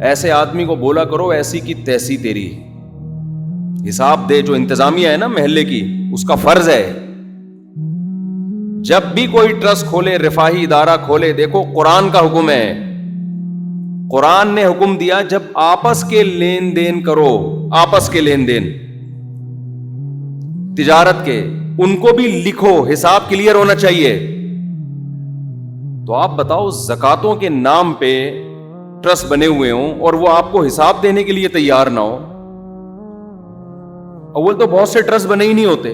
ایسے آدمی کو بولا کرو ایسی کی تیسی تیری، حساب دے. جو انتظامیہ ہے نا محلے کی، اس کا فرض ہے جب بھی کوئی ٹرسٹ کھولے، رفاہی ادارہ کھولے، دیکھو قرآن کا حکم ہے. قرآن نے حکم دیا جب آپس کے لین دین کرو، آپس کے لین دین تجارت کے، ان کو بھی لکھو، حساب کلیئر ہونا چاہیے. تو آپ بتاؤ زکاتوں کے نام پہ ٹرسٹ بنے ہوئے ہوں اور وہ آپ کو حساب دینے کے لیے تیار نہ ہو. اول تو بہت سے ٹرسٹ بنے ہی نہیں ہوتے.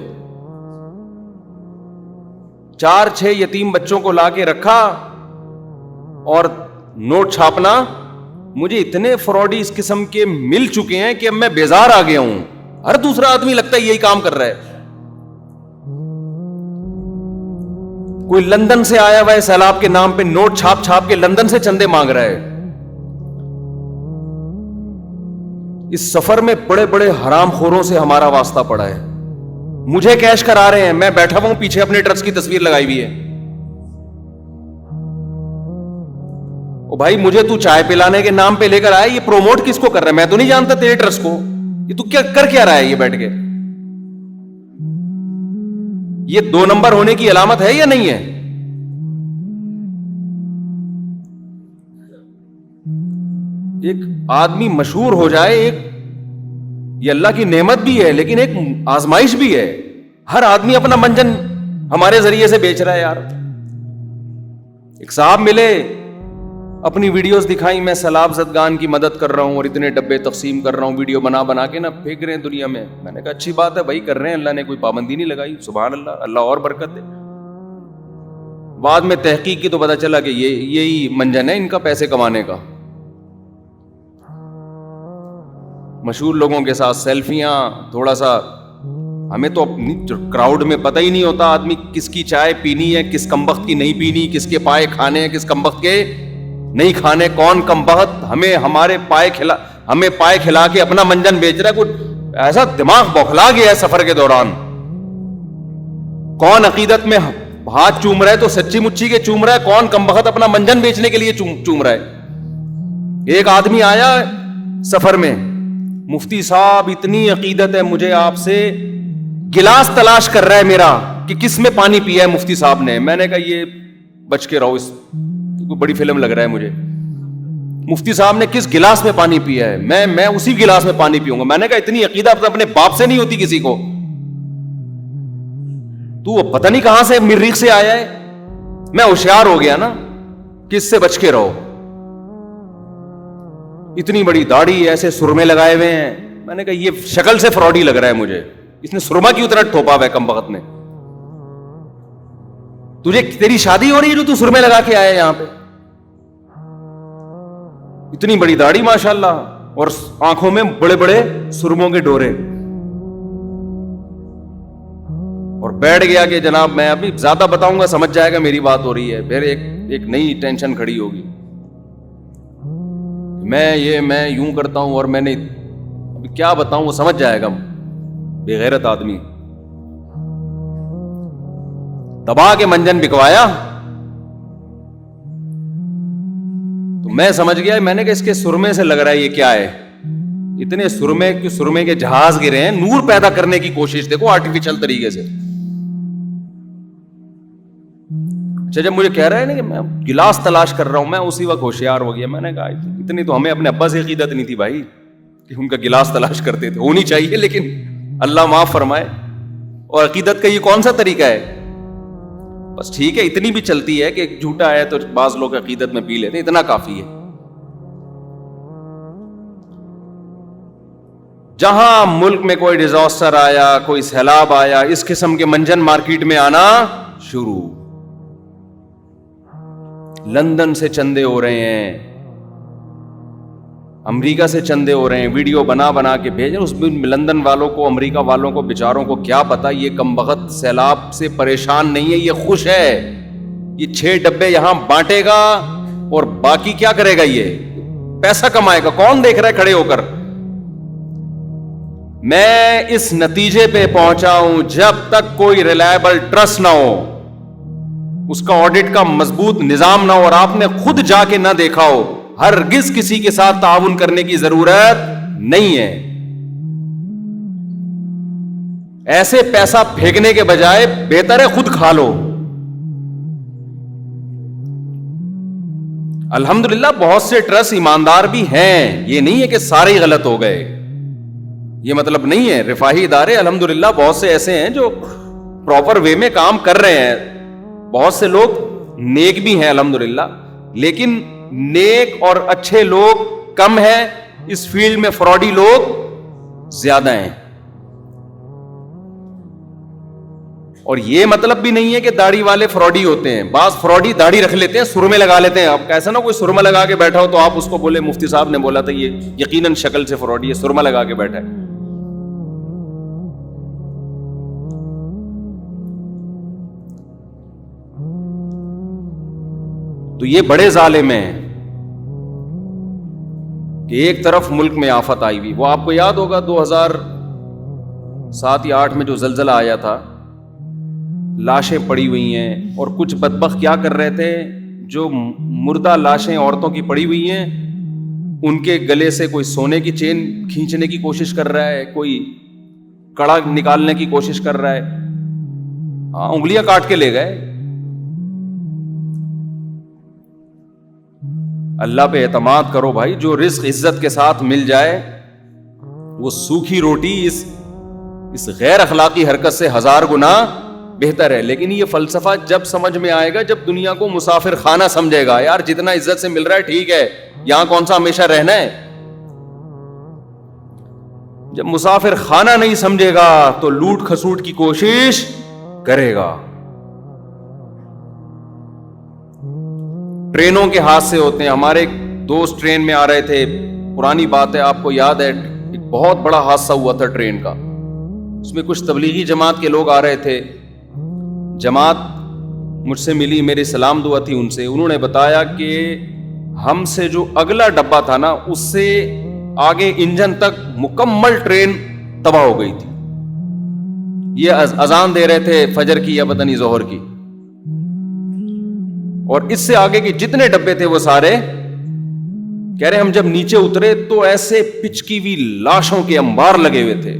4-6 یتیم بچوں کو لا کے رکھا اور نوٹ چھاپنا. مجھے اتنے فراڈی اس قسم کے مل چکے ہیں کہ اب میں بیزار آ گیا ہوں. ہر دوسرا آدمی لگتا ہے یہی کام کر رہا ہے. کوئی لندن سے آیا ہوا ہے سیلاب کے نام پہ نوٹ چھاپ چھاپ کے لندن سے چندے مانگ رہا ہے. اس سفر میں بڑے بڑے حرام خوروں سے ہمارا واسطہ پڑا ہے. مجھے کیش کرا رہے ہیں، میں بیٹھا ہوں پیچھے اپنے ٹرسٹ کی تصویر لگائی ہوئی ہے. او بھائی مجھے تو چائے پلانے کے نام پہ لے کر آیا، یہ پروموٹ کس کو کر رہا ہے؟ میں تو نہیں جانتا تیرے ٹرسٹ کو. یہ تو کیا کر رہا ہے یہ بیٹھ کے؟ یہ 2 نمبر ہونے کی علامت ہے یا نہیں ہے؟ ایک آدمی مشہور ہو جائے، ایک یہ اللہ کی نعمت بھی ہے لیکن ایک آزمائش بھی ہے. ہر آدمی اپنا منجن ہمارے ذریعے سے بیچ رہا ہے یار. ایک صاحب ملے، اپنی ویڈیوز دکھائی، میں سیلاب زدگان کی مدد کر رہا ہوں اور اتنے ڈبے تقسیم کر رہا ہوں، ویڈیو بنا بنا کے نا پھینک رہے ہیں دنیا میں. میں نے کہا اچھی بات ہے بھائی، کر رہے ہیں، اللہ نے کوئی پابندی نہیں لگائی. سبحان اللہ، اللہ اور برکت دے. بعد میں تحقیق کی تو پتا چلا کہ یہی منجن ہے ان کا پیسے کمانے کا. مشہور لوگوں کے ساتھ سیلفیاں، تھوڑا سا ہمیں تو اپنی کراؤڈ میں پتہ ہی نہیں ہوتا آدمی کس کی چائے پینی ہے، کس کمبخت کی نہیں پینی، کس کے پائے کھانے ہیں، کس کمبخت کے نہیں کھانے. کون کمبخت ہمیں پائے کھلا کے اپنا منجن بیچ رہا ہے. کچھ ایسا دماغ بوکھلا گیا ہے سفر کے دوران. کون عقیدت میں ہاتھ چوم رہا ہے تو سچی مچی کے چوم رہا ہے، کون کمبخت اپنا منجن بیچنے کے لیے چوم رہا ہے. ایک آدمی آیا سفر میں، مفتی صاحب اتنی عقیدت ہے مجھے آپ سے، گلاس تلاش کر رہا ہے میرا کہ کس میں پانی پیا ہے مفتی صاحب نے. میں نے کہا یہ بچ کے رہو، اس کوئی بڑی فلم لگ رہا ہے مجھے. مفتی صاحب نے کس گلاس میں پانی پیا ہے، میں اسی گلاس میں پانی پیوں گا. میں نے کہا اتنی عقیدت اپنے باپ سے نہیں ہوتی کسی کو. تو پتہ نہیں کہاں سے مریخ سے آیا ہے. میں ہوشیار ہو گیا نا کہ اس سے بچ کے رہو. اتنی بڑی داڑھی، ایسے سرمے لگائے ہوئے ہیں. میں نے کہا یہ شکل سے فراڈی لگ رہا ہے مجھے. اس نے سرما کیوں اتنا ٹھوپا ہوا ہے کمبخت نے؟ تیری شادی ہو رہی ہے جو تو سرمے لگا کے آیا یہاں پہ؟ اتنی بڑی داڑھی ماشاءاللہ، اور آنکھوں میں بڑے بڑے سرموں کے ڈورے. اور بیٹھ گیا کہ جناب میں ابھی زیادہ بتاؤں گا سمجھ جائے گا میری بات ہو رہی ہے. پھر ایک نئی ٹینشن کھڑی ہوگی. میں یوں کرتا ہوں اور میں نے ابھی کیا بتاؤں، وہ سمجھ جائے گا. بے غیرت آدمی دبا کے منجن بکوایا. تو میں سمجھ گیا، میں نے کہا اس کے سرمے سے لگ رہا ہے یہ کیا ہے. اتنے سرمے کے جہاز گرے ہیں. نور پیدا کرنے کی کوشش دیکھو آرٹیفیشل طریقے سے. اچھا جب مجھے کہہ رہا ہے نا کہ میں گلاس تلاش کر رہا ہوں، میں اسی وقت ہوشیار ہو گیا. میں نے کہا اتنی تو ہمیں اپنے ابا سے عقیدت نہیں تھی بھائی کہ ان کا گلاس تلاش کرتے تھے. ہونی چاہیے لیکن اللہ معاف فرمائے. اور عقیدت کا یہ کون سا طریقہ ہے؟ بس ٹھیک ہے اتنی بھی چلتی ہے کہ جھوٹا ہے تو بعض لوگ عقیدت میں پی لیتے ہیں، اتنا کافی ہے. جہاں ملک میں کوئی ڈیزاسٹر آیا، کوئی سیلاب آیا، اس قسم کے منجن مارکیٹ میں آنا شروع. لندن سے چندے ہو رہے ہیں، امریکہ سے چندے ہو رہے ہیں، ویڈیو بنا بنا کے بھیجیں. اس میں لندن والوں کو، امریکہ والوں کو بیچاروں کو کیا پتا یہ کمبخت سیلاب سے پریشان نہیں ہے، یہ خوش ہے. یہ 6 ڈبے یہاں بانٹے گا اور باقی کیا کرے گا؟ یہ پیسہ کمائے گا. کون دیکھ رہا ہے کھڑے ہو کر؟ میں اس نتیجے پہ پہنچا ہوں جب تک کوئی ریلائبل ٹرسٹ نہ ہو، اس کا آڈٹ کا مضبوط نظام نہ ہو، اور آپ نے خود جا کے نہ دیکھا ہو ہرگز کسی کے ساتھ تعاون کرنے کی ضرورت نہیں ہے. ایسے پیسہ پھینکنے کے بجائے بہتر ہے خود کھا لو. الحمدللہ بہت سے ٹرسٹ ایماندار بھی ہیں, یہ نہیں ہے کہ سارے غلط ہو گئے, یہ مطلب نہیں ہے. رفاہی ادارے الحمدللہ بہت سے ایسے ہیں جو پراپر وے میں کام کر رہے ہیں, بہت سے لوگ نیک بھی ہیں الحمدللہ, لیکن نیک اور اچھے لوگ کم ہیں, اس فیلڈ میں فراڈی لوگ زیادہ ہیں. اور یہ مطلب بھی نہیں ہے کہ داڑھی والے فراڈی ہوتے ہیں. بعض فراڈی داڑھی رکھ لیتے ہیں, سرمے لگا لیتے ہیں. اب کیسا نا کوئی سرما لگا کے بیٹھا ہو تو آپ اس کو بولے مفتی صاحب نے بولا تھا یہ یقیناً شکل سے فراڈی ہے, سرما لگا کے بیٹھا ہے. تو یہ بڑے ظالم ہیں کہ ایک طرف ملک میں آفت آئی ہوئی. وہ آپ کو یاد ہوگا 2007 یا 2008 میں جو زلزلہ آیا تھا, لاشیں پڑی ہوئی ہیں, اور کچھ بدبخت کیا کر رہے تھے, جو مردہ لاشیں عورتوں کی پڑی ہوئی ہیں ان کے گلے سے کوئی سونے کی چین کھینچنے کی کوشش کر رہا ہے, کوئی کڑا نکالنے کی کوشش کر رہا ہے, انگلیاں کاٹ کے لے گئے. اللہ پہ اعتماد کرو بھائی, جو رزق عزت کے ساتھ مل جائے وہ سوکھی روٹی اس غیر اخلاقی حرکت سے 1000 گنا بہتر ہے. لیکن یہ فلسفہ جب سمجھ میں آئے گا جب دنیا کو مسافر خانہ سمجھے گا. یار جتنا عزت سے مل رہا ہے ٹھیک ہے, یہاں کون سا ہمیشہ رہنا ہے. جب مسافر خانہ نہیں سمجھے گا تو لوٹ کھسوٹ کی کوشش کرے گا. ٹرینوں کے حادثے ہوتے ہیں. ہمارے ایک دوست ٹرین میں آ رہے تھے, پرانی بات ہے, آپ کو یاد ہے ایک بہت بڑا حادثہ ہوا تھا ٹرین کا. اس میں کچھ تبلیغی جماعت کے لوگ آ رہے تھے. جماعت مجھ سے ملی, میری سلام دعا تھی ان سے. انہوں نے بتایا کہ ہم سے جو اگلا ڈبہ تھا نا, اس سے آگے انجن تک مکمل ٹرین تباہ ہو گئی تھی. یہ اذان دے رہے تھے فجر کی یا پتہ نہیں ظہر کی, اور اس سے آگے کے جتنے ڈبے تھے وہ سارے کہہ رہے ہم جب نیچے اترے تو ایسے پچکی ہوئی لاشوں کے انبار لگے ہوئے تھے.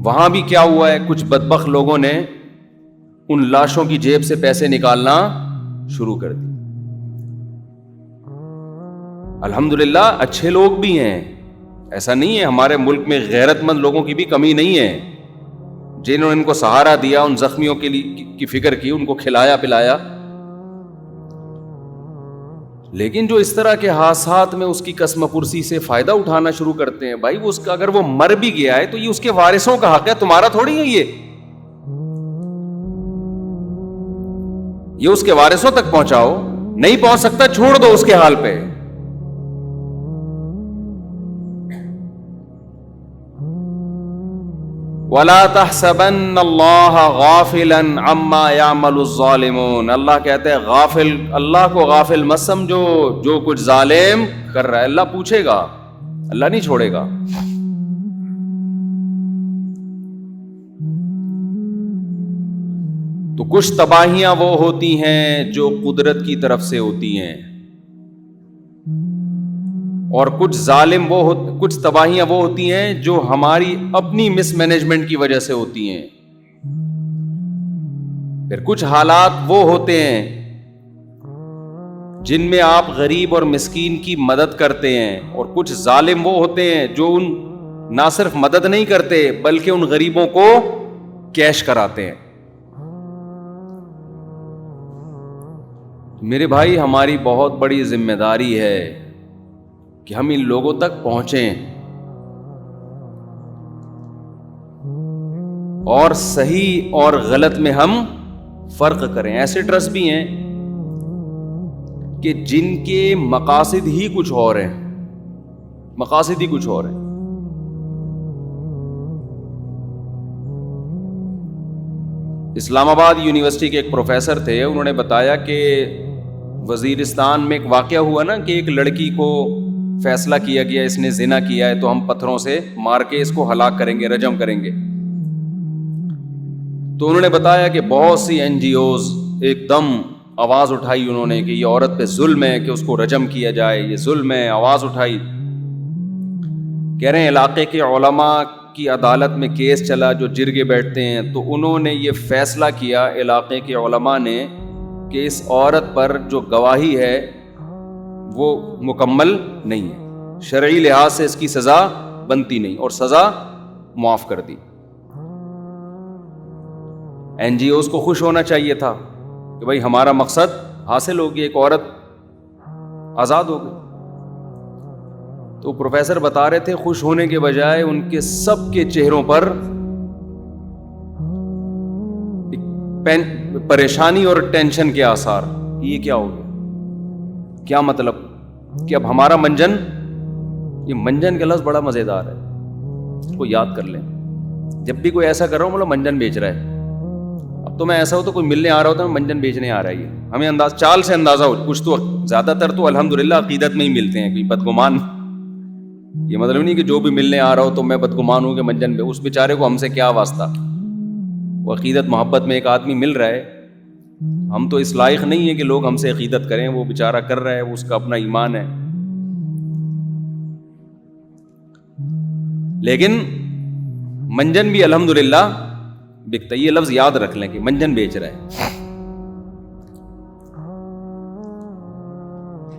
وہاں بھی کیا ہوا ہے, کچھ بدبخت لوگوں نے ان لاشوں کی جیب سے پیسے نکالنا شروع کر دی. الحمدللہ اچھے لوگ بھی ہیں, ایسا نہیں ہے. ہمارے ملک میں غیرت مند لوگوں کی بھی کمی نہیں ہے, جنہوں نے ان کو سہارا دیا, ان زخمیوں کے لیے کی فکر کی, ان کو کھلایا پلایا. لیکن جو اس طرح کے حادثات میں اس کی قسم پرسی سے فائدہ اٹھانا شروع کرتے ہیں, بھائی وہ اس کا اگر وہ مر بھی گیا ہے تو یہ اس کے وارثوں کا حق ہے, تمہارا تھوڑی ہے. یہ اس کے وارثوں تک پہنچاؤ. نہیں پہنچ سکتا چھوڑ دو اس کے حال پہ. وَلَا تَحْسَبَنَّ اللَّهَ غَافِلًا عَمَّا يَعْمَلُ الظَّالِمُونَ. اللہ کہتے ہیں غافل, اللہ کو غافل مت سمجھو جو کچھ ظالم کر رہا ہے. اللہ پوچھے گا, اللہ نہیں چھوڑے گا. تو کچھ تباہیاں وہ ہوتی ہیں جو قدرت کی طرف سے ہوتی ہیں, اور کچھ کچھ تباہیاں وہ ہوتی ہیں جو ہماری اپنی مس مینجمنٹ کی وجہ سے ہوتی ہیں. پھر کچھ حالات وہ ہوتے ہیں جن میں آپ غریب اور مسکین کی مدد کرتے ہیں, اور کچھ ظالم وہ ہوتے ہیں جو نہ صرف مدد نہیں کرتے بلکہ ان غریبوں کو کیش کراتے ہیں. میرے بھائی ہماری بہت بڑی ذمہ داری ہے کہ ہم ان لوگوں تک پہنچیں اور صحیح اور غلط میں ہم فرق کریں. ایسے ٹرسٹ بھی ہیں کہ جن کے مقاصد ہی کچھ اور ہیں, مقاصد ہی کچھ اور ہیں. اسلام آباد یونیورسٹی کے ایک پروفیسر تھے, انہوں نے بتایا کہ وزیرستان میں ایک واقعہ ہوا نا کہ ایک لڑکی کو فیصلہ کیا گیا اس نے زنا کیا ہے تو ہم پتھروں سے مار کے اس کو ہلاک کریں گے, رجم کریں گے. تو انہوں نے بتایا کہ بہت سی NGOs ایک دم آواز اٹھائی انہوں نے کہ یہ عورت پہ ظلم ہے کہ اس کو رجم کیا جائے, یہ ظلم ہے, آواز اٹھائی. کہہ رہے ہیں علاقے کے علماء کی عدالت میں کیس چلا جو جرگے بیٹھتے ہیں, تو انہوں نے یہ فیصلہ کیا علاقے کے علماء نے کہ اس عورت پر جو گواہی ہے وہ مکمل نہیں ہے, شرعی لحاظ سے اس کی سزا بنتی نہیں, اور سزا معاف کر دی. این جی اوز کو خوش ہونا چاہیے تھا کہ بھائی ہمارا مقصد حاصل ہو گیا, ایک عورت آزاد ہو گئی. تو پروفیسر بتا رہے تھے خوش ہونے کے بجائے ان کے سب کے چہروں پر پریشانی اور ٹینشن کے آثار. یہ کیا ہو گیا, کیا مطلب کہ اب ہمارا منجن, یہ منجن کا لفظ بڑا مزیدار ہے, اس کو یاد کر لیں. جب بھی کوئی ایسا کر رہا ہوں بولو منجن بیچ رہا ہے. اب تو میں ایسا ہو تو کوئی ملنے آ رہا ہوتا ہے منجن بیچنے آ رہا ہے, یہ ہمیں چال سے اندازہ ہو. کچھ تو زیادہ تر تو الحمدللہ عقیدت میں ہی ملتے ہیں, کوئی بدگمان. یہ مطلب نہیں کہ جو بھی ملنے آ رہا ہو تو میں بدگمان ہوں کہ منجن پہ, اس بیچارے کو ہم سے کیا واسطہ. وہ عقیدت محبت میں ایک آدمی مل رہا ہے, ہم تو اس لائق نہیں ہے کہ لوگ ہم سے عقیدت کریں. وہ بیچارہ کر رہا ہے, وہ اس کا اپنا ایمان ہے. لیکن منجن بھی الحمدللہ بکتا. یہ لفظ یاد رکھ لیں کہ منجن بیچ رہا ہے.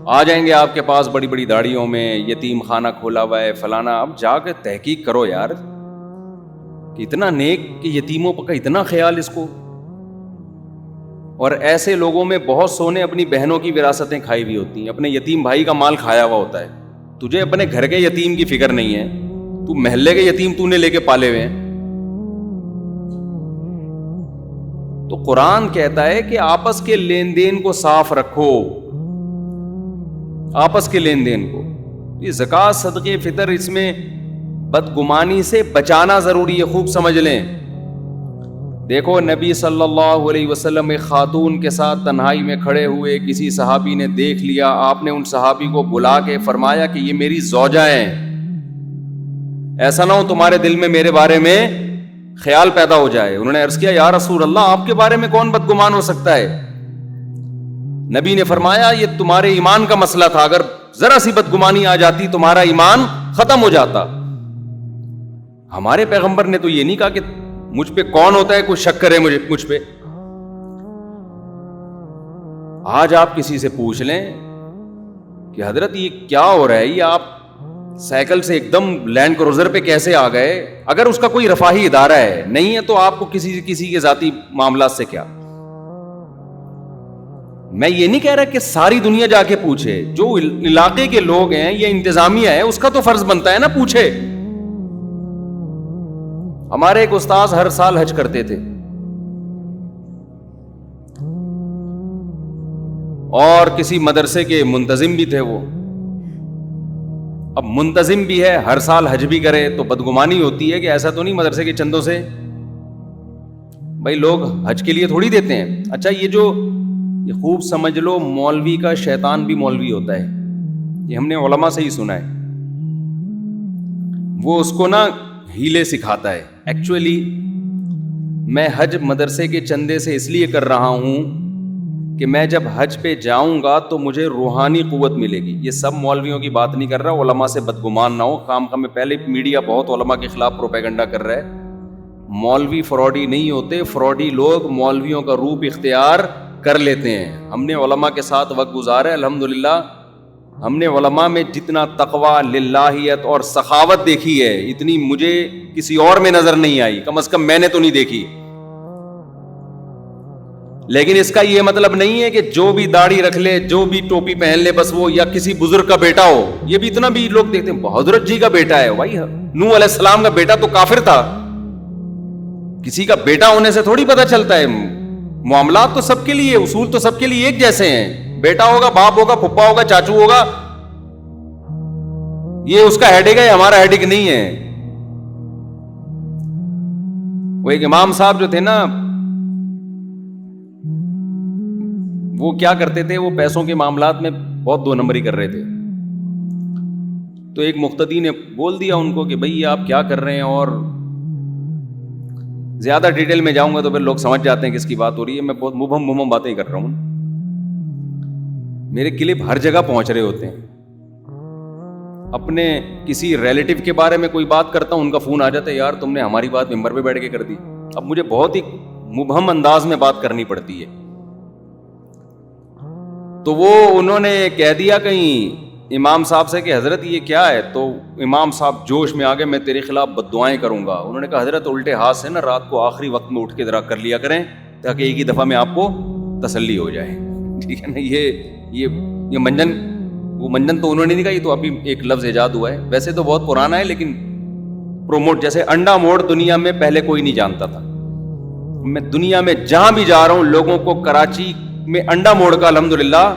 آ جائیں گے آپ کے پاس بڑی بڑی داڑھیوں میں, یتیم خانہ کھولا ہوا ہے فلانا. اب جا کے تحقیق کرو یار کہ اتنا نیک کہ یتیموں کا اتنا خیال اس کو. اور ایسے لوگوں میں بہت سو نے اپنی بہنوں کی وراثتیں کھائی ہوئی ہوتی ہیں, اپنے یتیم بھائی کا مال کھایا ہوا ہوتا ہے. تجھے اپنے گھر کے یتیم کی فکر نہیں ہے, تو محلے کے یتیم تو نے لے کے پالے ہوئے ہیں. تو قرآن کہتا ہے کہ آپس کے لین دین کو صاف رکھو, آپس کے لین دین کو. یہ زکوٰۃ صدقے فطر اس میں بدگمانی سے بچانا ضروری ہے, خوب سمجھ لیں. دیکھو نبی صلی اللہ علیہ وسلم ایک خاتون کے ساتھ تنہائی میں کھڑے ہوئے, کسی صحابی نے دیکھ لیا, آپ نے ان صحابی کو بلا کے فرمایا کہ یہ میری زوجہ ہیں, ایسا نہ ہو تمہارے دل میں میرے بارے میں خیال پیدا ہو جائے. انہوں نے عرض کیا یا رسول اللہ آپ کے بارے میں کون بدگمان ہو سکتا ہے. نبی نے فرمایا یہ تمہارے ایمان کا مسئلہ تھا, اگر ذرا سی بدگمانی آ جاتی تمہارا ایمان ختم ہو جاتا. ہمارے پیغمبر نے تو یہ نہیں کہا کہ مجھ پہ کون ہوتا ہے کوئی شک کرے مجھ پہ. آج آپ کسی سے پوچھ لیں کہ حضرت یہ کیا ہو رہا ہے, یہ آپ سائیکل سے ایک دم لینڈ کروزر پہ کیسے آ گئے, اگر اس کا کوئی رفاہی ادارہ ہے نہیں ہے تو آپ کو کسی کے ذاتی معاملات سے کیا. میں یہ نہیں کہہ رہا کہ ساری دنیا جا کے پوچھے, جو علاقے کے لوگ ہیں یا انتظامیہ ہے اس کا تو فرض بنتا ہے نا پوچھے. ہمارے ایک استاذ ہر سال حج کرتے تھے, اور کسی مدرسے کے منتظم بھی تھے وہ. اب منتظم بھی ہے, ہر سال حج بھی کرے, تو بدگمانی ہوتی ہے کہ ایسا تو نہیں مدرسے کے چندوں سے بھائی لوگ حج کے لیے تھوڑی دیتے ہیں. اچھا یہ خوب سمجھ لو, مولوی کا شیطان بھی مولوی ہوتا ہے, یہ ہم نے علماء سے ہی سنا ہے. وہ اس کو نا ہیلے سکھاتا ہے. ایکچولی میں حج مدرسے کے چندے سے اس لیے کر رہا ہوں کہ میں جب حج پہ جاؤں گا تو مجھے روحانی قوت ملے گی. یہ سب مولویوں کی بات نہیں کر رہا, علماء سے بدگمان نہ ہو. کام میں پہلے میڈیا بہت علماء کے خلاف پروپیگنڈا کر رہا ہے. مولوی فراڈی نہیں ہوتے, فراڈی لوگ مولویوں کا روپ اختیار کر لیتے ہیں. ہم نے علماء کے ساتھ وقت گزارا ہے الحمدللہ. ہم نے علماء میں جتنا تقویٰ, للہیت اور سخاوت دیکھی ہے اتنی مجھے کسی اور میں نظر نہیں آئی, کم از کم میں نے تو نہیں دیکھی. لیکن اس کا یہ مطلب نہیں ہے کہ جو بھی داڑھی رکھ لے, جو بھی ٹوپی پہن لے بس وہ, یا کسی بزرگ کا بیٹا ہو. یہ بھی اتنا بھی لوگ دیکھتے ہیں حضرت جی کا بیٹا ہے. بھائی نوح علیہ السلام کا بیٹا تو کافر تھا, کسی کا بیٹا ہونے سے تھوڑی پتہ چلتا ہے. معاملات تو سب کے لیے, اصول تو سب کے لیے ایک جیسے ہیں. بیٹا ہوگا, باپ ہوگا, پھپھا ہوگا, چاچو ہوگا, یہ اس کا ہیڈک ہے, ہمارا ہیڈک نہیں ہے. وہ ایک امام صاحب جو تھے نا, وہ کیا کرتے تھے, وہ پیسوں کے معاملات میں بہت دو نمبری کر رہے تھے. تو ایک مقتدی نے بول دیا ان کو کہ بھئی آپ کیا کر رہے ہیں, اور زیادہ ڈیٹیل میں جاؤں گا تو پھر لوگ سمجھ جاتے ہیں کس کی بات ہو رہی ہے. میں بہت مبہم باتیں کر رہا ہوں. میرے کلپ ہر جگہ پہنچ رہے ہوتے ہیں. اپنے کسی ریلیٹو کے بارے میں کوئی بات کرتا ہوں, ان کا فون آ جاتا ہے, یار تم نے ہماری بات ممبر پہ بیٹھ کے کر دی. اب مجھے بہت ہی مبہم انداز میں بات کرنی پڑتی ہے. تو وہ انہوں نے کہہ دیا کہیں امام صاحب سے کہ حضرت یہ کیا ہے, تو امام صاحب جوش میں آ گئے, میں تیرے خلاف بددعائیں کروں گا. انہوں نے کہا حضرت الٹے ہاتھ سے نا رات کو آخری وقت میں اٹھ کے ذرا کر لیا کریں تاکہ ایک ہی دفعہ میں آپ کو تسلی ہو جائے. ٹھیک ہے نا. یہ منجن, وہ منجن تو انہوں نے نہیں کہا, یہ تو ابھی ایک لفظ ایجاد ہوا ہے. ویسے تو بہت پرانا ہے لیکن پروموٹ, جیسے انڈا موڑ دنیا میں پہلے کوئی نہیں جانتا تھا. میں دنیا میں جہاں بھی جا رہا ہوں لوگوں کو کراچی میں انڈا موڑ کا الحمدللہ,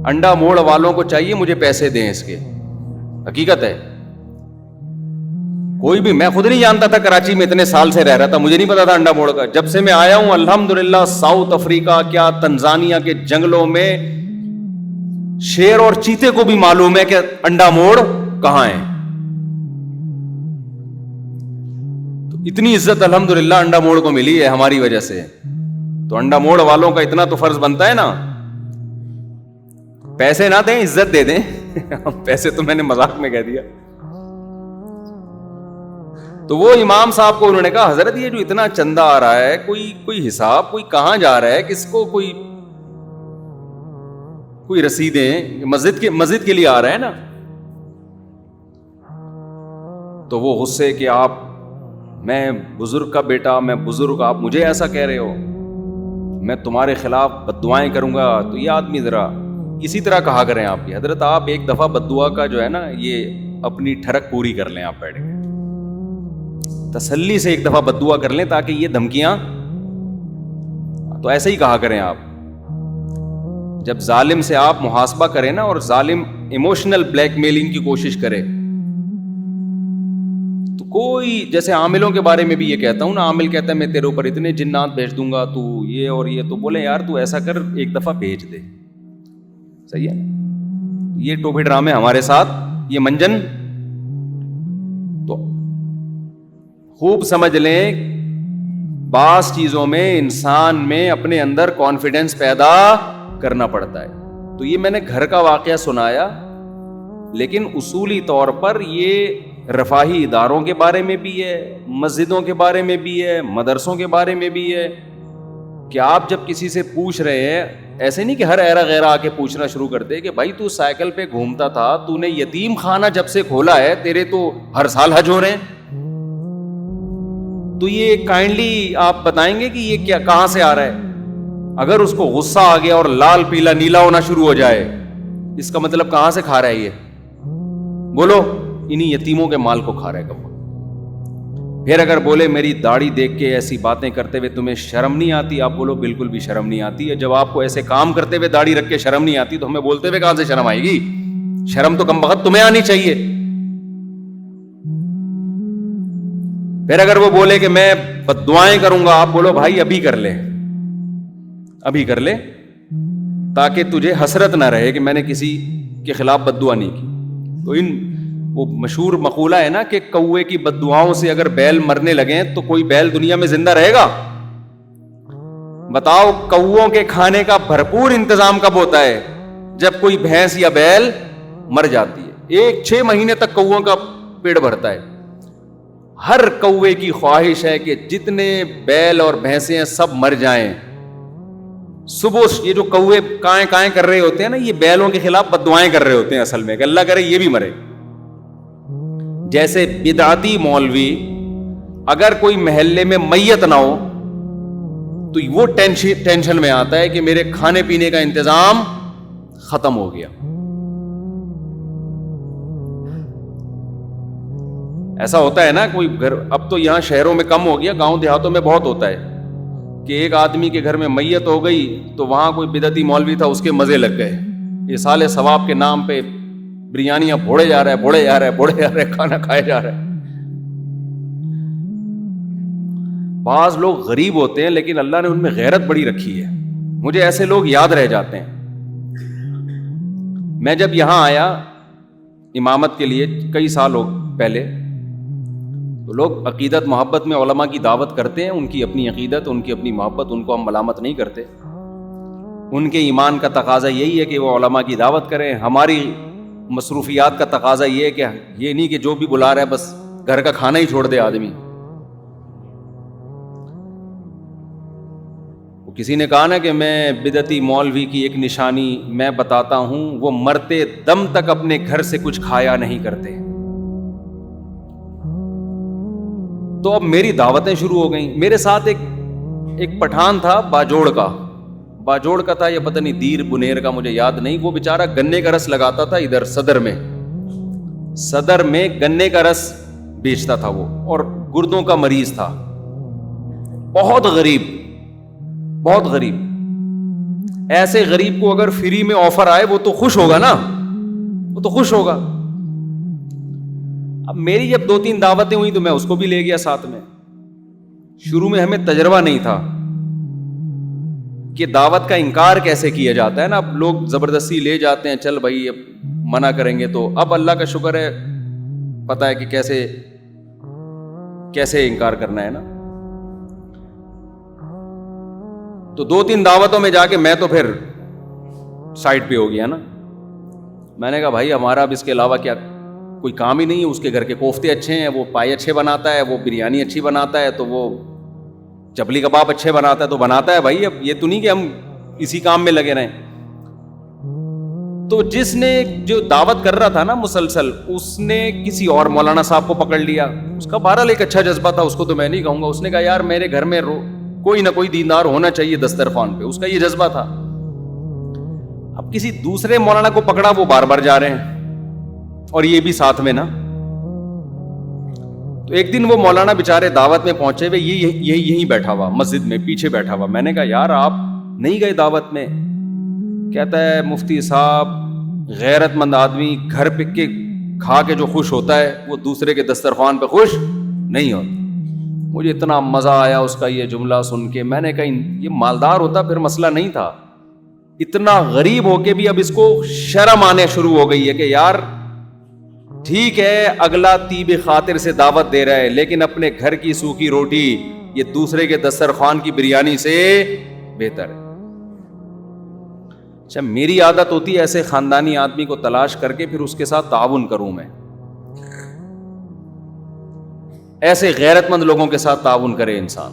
انڈا موڑ والوں کو چاہیے مجھے پیسے دیں اس کے. حقیقت ہے. کوئی بھی, میں خود نہیں جانتا تھا, کراچی میں اتنے سال سے رہ رہا تھا, مجھے نہیں پتا تھا انڈا موڑ کا. جب سے میں آیا ہوں الحمدللہ ساؤتھ افریقہ کیا تنزانیہ کے جنگلوں میں شیر اور چیتے کو بھی معلوم ہے کہ انڈا موڑ کہاں ہے. تو اتنی عزت الحمدللہ انڈا موڑ کو ملی ہے ہماری وجہ سے. تو انڈا موڑ والوں کا اتنا تو فرض بنتا ہے نا, پیسے نہ دیں عزت دے دیں. پیسے تو میں نے مذاق میں کہہ دیا. تو وہ امام صاحب کو انہوں نے کہا حضرت یہ جو اتنا چندہ آ رہا ہے, کوئی حساب, کوئی کہاں جا رہا ہے, کس کو کوئی رسیدیں, مسجد کے لیے آ رہا ہے نا. تو وہ غصے کہ آپ, میں بزرگ کا بیٹا, میں بزرگ, آپ مجھے ایسا کہہ رہے ہو, میں تمہارے خلاف بددعائیں کروں گا. تو یہ آدمی ذرا اسی طرح کہا کریں آپ کی, حضرت آپ ایک دفعہ بددعا کا جو ہے نا یہ اپنی ٹھڑک پوری کر لیں, آپ بیٹھ کے تسلی سے ایک دفعہ بددعا کر لیں تاکہ یہ دھمکیاں, تو ایسے ہی کہا کریں آپ. جب ظالم سے آپ محاسبہ کریں نا, اور ظالم ایموشنل بلیک میلنگ کی کوشش کرے, تو کوئی, جیسے عاملوں کے بارے میں بھی یہ کہتا ہوں نا, عامل کہتا ہے میں تیرے اوپر اتنے جنات بھیج دوں گا, تو یہ اور یہ, تو بولے یار تو ایسا کر ایک دفعہ بھیج دے. صحیح ہے. یہ ٹوپی ڈرامے ہمارے ساتھ, یہ منجن, تو خوب سمجھ لیں بعض چیزوں میں انسان میں اپنے اندر کانفیڈنس پیدا کرنا پڑتا ہے. تو یہ میں نے گھر کا واقعہ سنایا, لیکن اصولی طور پر یہ رفاہی اداروں کے بارے میں بھی ہے, مسجدوں کے بارے میں بھی ہے, مدرسوں کے بارے میں بھی ہے, کہ آپ جب کسی سے پوچھ رہے ہیں, ایسے نہیں کہ ہر ایرا غیرہ آ کے پوچھنا شروع کر دے کہ بھائی تو سائیکل پہ گھومتا تھا, تو نے یتیم خانہ جب سے کھولا ہے, تیرے تو ہر سال حج ہو رہے ہیں, تو یہ کائنڈلی آپ بتائیں گے کہ یہ کیا, کہاں سے آ رہا ہے. اگر اس کو غصہ آ گیا اور لال پیلا نیلا ہونا شروع ہو جائے, اس کا مطلب کہاں سے کھا رہا ہے یہ, بولو, انہی یتیموں کے مال کو کھا رہا ہے کب. پھر اگر بولے میری داڑھی دیکھ کے ایسی باتیں کرتے ہوئے تمہیں شرم نہیں آتی, آپ بولو بالکل بھی شرم نہیں آتی ہے. جب آپ کو ایسے کام کرتے ہوئے داڑھی رکھ کے شرم نہیں آتی, تو ہمیں بولتے ہوئے کہاں سے شرم آئے گی. شرم تو کم وقت تمہیں آنی چاہیے. پھر اگر وہ بولے کہ میں بددعائیں کروں گا, آپ بولو بھائی ابھی کر لے, ابھی کر لے, تاکہ تجھے حسرت نہ رہے کہ میں نے کسی کے خلاف بددعا نہیں کی. تو وہ مشہور مقولہ ہے نا کہ کوے کی بددعاؤں سے اگر بیل مرنے لگیں تو کوئی بیل دنیا میں زندہ رہے گا؟ بتاؤ, کووں کے کھانے کا بھرپور انتظام کب ہوتا ہے؟ جب کوئی بھینس یا بیل مر جاتی ہے. 6 مہینے تک کووں کا پیٹ بھرتا ہے. ہر کوے کی خواہش ہے کہ جتنے بیل اور بھینسیں ہیں سب مر جائیں. صبح یہ جو کوے کائیں کائیں کر رہے ہوتے ہیں نا, یہ بیلوں کے خلاف بددعائیں کر رہے ہوتے ہیں اصل میں, کہ اللہ کرے یہ بھی مرے. جیسے بدعتی مولوی اگر کوئی محلے میں میت نہ ہو تو وہ ٹینشن میں آتا ہے کہ میرے کھانے پینے کا انتظام ختم ہو گیا. ایسا ہوتا ہے نا کوئی گھر, اب تو یہاں شہروں میں کم ہو گیا, گاؤں دیہاتوں میں بہت ہوتا ہے کہ ایک آدمی کے گھر میں میت ہو گئی تو وہاں کوئی بدعتی مولوی تھا, اس کے مزے لگ گئے, ایصال ثواب کے نام پہ بریانیاں بھوڑے جا رہا ہے, کھانا کھائے جا رہا ہے. بعض لوگ غریب ہوتے ہیں لیکن اللہ نے ان میں غیرت بڑی رکھی ہے. مجھے ایسے لوگ یاد رہ جاتے ہیں. میں جب یہاں آیا امامت کے لیے کئی سال پہلے, تو لوگ عقیدت محبت میں علماء کی دعوت کرتے ہیں, ان کی اپنی عقیدت, ان کی اپنی محبت, ان کو ہم ملامت نہیں کرتے. ان کے ایمان کا تقاضا یہی ہے کہ وہ علماء کی دعوت کریں. ہماری مصروفیات کا تقاضا یہ ہے کہ یہ نہیں کہ جو بھی بلا رہا ہے بس گھر کا کھانا ہی چھوڑ دے آدمی. کسی نے کہا نا کہ میں بدعتی مولوی کی ایک نشانی میں بتاتا ہوں, وہ مرتے دم تک اپنے گھر سے کچھ کھایا نہیں کرتے. تو اب میری دعوتیں شروع ہو گئیں. میرے ساتھ ایک پٹھان تھا باجوڑ کا تھا, یا پتہ نہیں دیر بنیر کا, مجھے یاد نہیں. وہ بیچارہ گنے کا رس لگاتا تھا ادھر صدر میں گنے کا رس بیچتا تھا وہ, اور گردوں کا مریض تھا, بہت غریب. ایسے غریب کو اگر فری میں آفر آئے وہ تو خوش ہوگا نا, اب میری جب 2-3 دعوتیں ہوئی تو میں اس کو بھی لے گیا ساتھ میں. شروع میں ہمیں تجربہ نہیں تھا کہ دعوت کا انکار کیسے کیا جاتا ہے نا. اب لوگ زبردستی لے جاتے ہیں, چل بھائی اب منع کریں گے. تو اب اللہ کا شکر ہے پتہ ہے کہ کیسے انکار کرنا ہے نا. تو 2-3 دعوتوں میں جا کے میں تو پھر سائڈ پہ ہو گیا نا. میں نے کہا بھائی ہمارا اب اس کے علاوہ کیا کوئی کام ہی نہیں ہے. اس کے گھر کے کوفتے اچھے ہیں, وہ پائے اچھے بناتا ہے, وہ بریانی اچھی بناتا ہے, تو وہ چپلی کباب اچھے بناتا ہے تو بناتا ہے بھائی. اب یہ تو نہیں کہ ہم اسی کام میں لگے رہیں. تو جس نے جو دعوت کر رہا تھا نا مسلسل, اس نے کسی اور مولانا صاحب کو پکڑ لیا. اس کا بہرحال ایک اچھا جذبہ تھا, اس کو تو میں نہیں کہوں گا. اس نے کہا یار میرے گھر میں کوئی نہ کوئی دیندار ہونا چاہیے دسترخوان پہ. اس کا یہ جذبہ تھا. اب کسی دوسرے مولانا کو پکڑا, وہ بار بار جا رہے ہیں اور یہ بھی ساتھ میں نا. تو ایک دن وہ مولانا بیچارے دعوت میں پہنچے ہوئے, یہیں بیٹھا ہوا مسجد میں پیچھے بیٹھا ہوا. میں نے کہا یار آپ نہیں گئے دعوت میں؟ کہتا ہے مفتی صاحب غیرت مند آدمی گھر پہ کے کھا کے جو خوش ہوتا ہے وہ دوسرے کے دسترخوان پہ خوش نہیں ہوتا. مجھے اتنا مزہ آیا اس کا یہ جملہ سن کے. میں نے کہا یہ مالدار ہوتا پھر مسئلہ نہیں تھا, اتنا غریب ہو کے بھی اب اس کو شرم آنے شروع ہو گئی ہے کہ یار ٹھیک ہے اگلا طیب خاطر سے دعوت دے رہا ہے, لیکن اپنے گھر کی سوکھی روٹی یہ دوسرے کے دسترخوان کی بریانی سے بہتر ہے. اچھا میری عادت ہوتی ہے ایسے خاندانی آدمی کو تلاش کر کے پھر اس کے ساتھ تعاون کروں. میں ایسے غیرت مند لوگوں کے ساتھ تعاون کرے انسان.